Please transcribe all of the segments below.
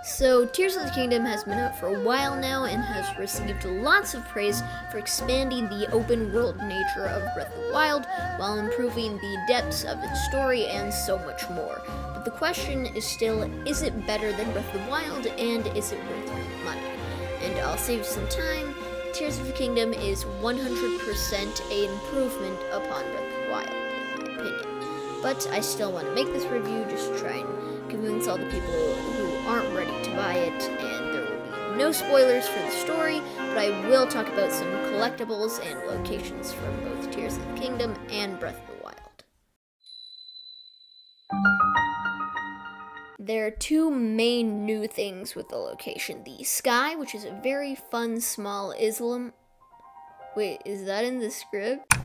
So, Tears of the Kingdom has been out for a while now and has received lots of praise for expanding the open world nature of Breath of the Wild while improving the depths of its story and so much more. But the question is still, is it better than Breath of the Wild, and is it worth your money? And I'll save some time. Tears of the Kingdom is 100% an improvement upon Breath of the Wild, in my opinion. But I still want to make this review just to try and convince all the people who aren't ready to buy it, and there will be no spoilers for the story, but I will talk about some collectibles and locations from both Tears of the Kingdom and Breath of the Wild. There are two main new things with the location. The sky, which is a very fun small island. Wait, is that in the script?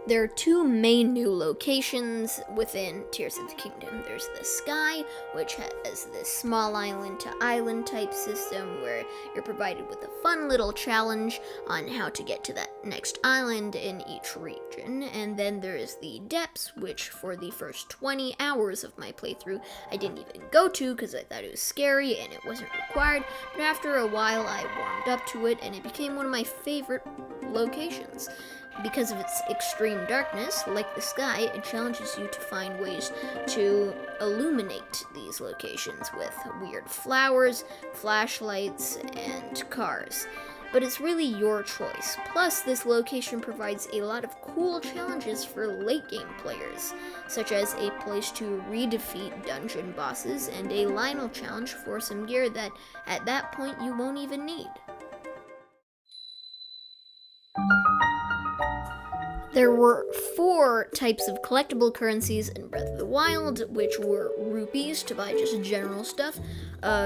There are two main new locations within Tears of the Kingdom. There's the sky, which has this small island to island type system where you're provided with a fun little challenge on how to get to that next island in each region. And then there is the depths, which for the first 20 hours of my playthrough I didn't even go to because I thought it was scary and it wasn't required. But after a while I warmed up to it and it became one of my favorite locations. Because of its extreme darkness, like the sky, it challenges you to find ways to illuminate these locations with weird flowers, flashlights, and cars. But it's really your choice. Plus, this location provides a lot of cool challenges for late game players, such as a place to redefeat dungeon bosses and a Lionel challenge for some gear that at that point you won't even need. There were 4 types of collectible currencies in Breath of the Wild, which were rupees to buy just general stuff,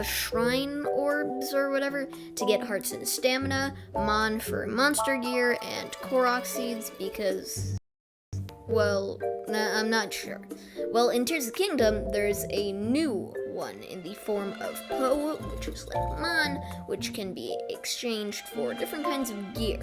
shrine orbs or whatever to get hearts and stamina, mon for monster gear, and korok seeds because, well, I'm not sure. Well, in Tears of the Kingdom, there's a new one in the form of Po, which is like mon, which can be exchanged for different kinds of gear.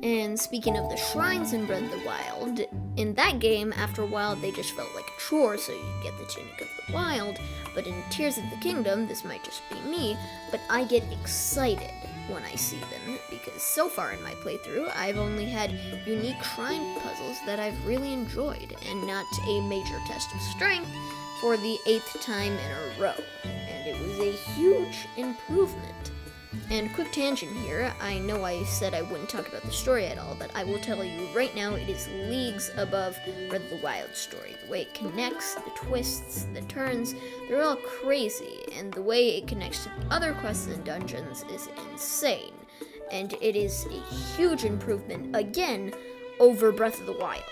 And speaking of the shrines in Breath of the Wild, in that game, after a while, they just felt like a chore, so you get the Tunic of the Wild. But in Tears of the Kingdom, this might just be me, but I get excited when I see them, because so far in my playthrough, I've only had unique shrine puzzles that I've really enjoyed, and not a major test of strength for the 8th time in a row. And it was a huge improvement. And quick tangent here, I know I said I wouldn't talk about the story at all, but I will tell you right now it is leagues above Breath of the Wild story. The way it connects, the twists, the turns, they're all crazy, and the way it connects to the other quests and dungeons is insane. And it is a huge improvement, again, over Breath of the Wild.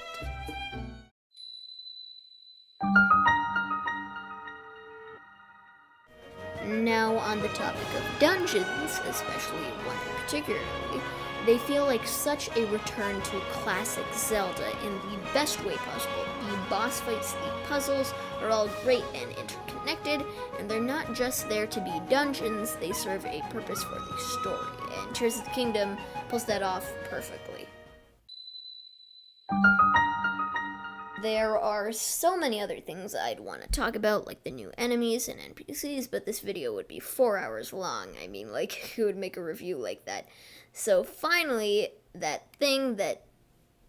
Now, on the topic of dungeons, especially one in particularly, they feel like such a return to classic Zelda in the best way possible. The boss fights, the puzzles are all great and interconnected, and they're not just there to be dungeons, they serve a purpose for the story, and Tears of the Kingdom pulls that off perfectly. There are so many other things I'd want to talk about, like the new enemies and NPCs, but this video would be 4 hours long. I mean, like, who would make a review like that? So finally, that thing that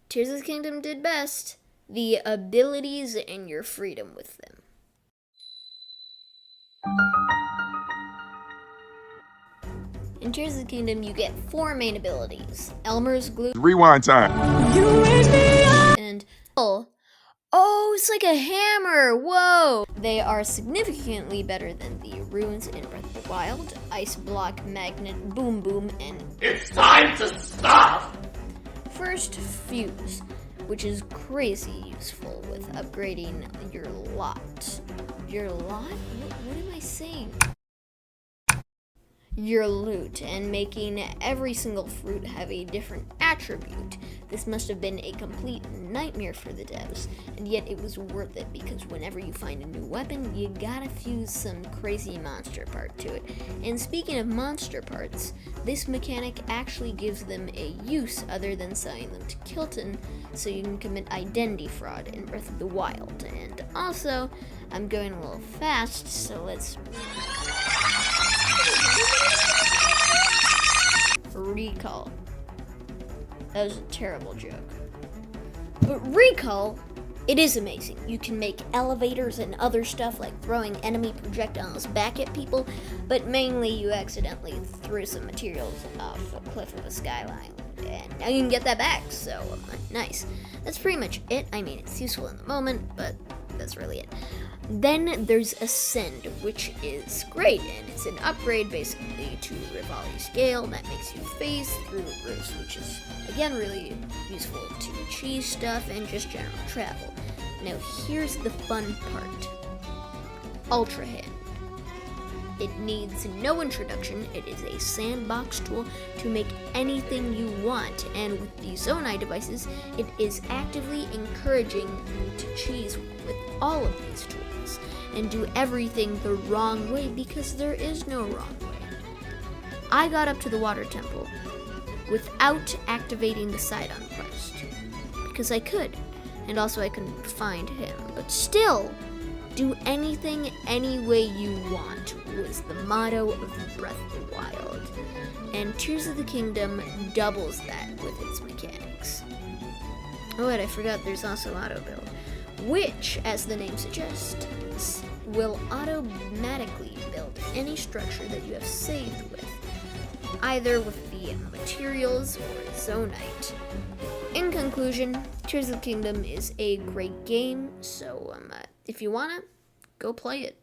Tears of the Kingdom did best, the abilities and your freedom with them. In Tears of the Kingdom, you get 4 main abilities. Elmer's Glue. Rewind time. And Oh, it's like a hammer! Whoa! They are significantly better than the runes in Breath of the Wild, Ice Block, Magnet, Boom Boom, and It's time to stop! First, Fuse, which is crazy useful with upgrading your lot. Your lot? What am I saying? your loot and making every single fruit have a different attribute. This must have been a complete nightmare for the devs, and yet it was worth it because whenever you find a new weapon, you gotta fuse some crazy monster part to it. And speaking of monster parts, this mechanic actually gives them a use other than selling them to Kilton, so you can commit identity fraud in Breath of the Wild. And also, I'm going a little fast, so let's recall. That was a terrible joke. But recall, it is amazing. You can make elevators and other stuff like throwing enemy projectiles back at people, but mainly you accidentally threw some materials off a cliff of a skyline, and now you can get that back, so nice. That's pretty much it. I mean, it's useful in the moment, but that's really it. Then there's Ascend, which is great, and it's an upgrade basically to Rivali's Gale that makes you phase through roofs, which is again really useful to cheese stuff and just general travel. Now here's the fun part. Ultra Hand. It needs no introduction. It is a sandbox tool to make anything you want, and with the Zonai devices, it is actively encouraging you to cheese with all of these tools and do everything the wrong way because there is no wrong way. I got up to the water temple without activating the Sidon quest because I could, and also I couldn't find him, but still, do anything any way you want was the motto of Breath of the Wild, and Tears of the Kingdom doubles that with its mechanics. Oh wait, I forgot there's also auto build, which, as the name suggests, will automatically build any structure that you have saved with, either with the materials or Zonite. In conclusion, Tears of the Kingdom is a great game, so if you wanna, go play it.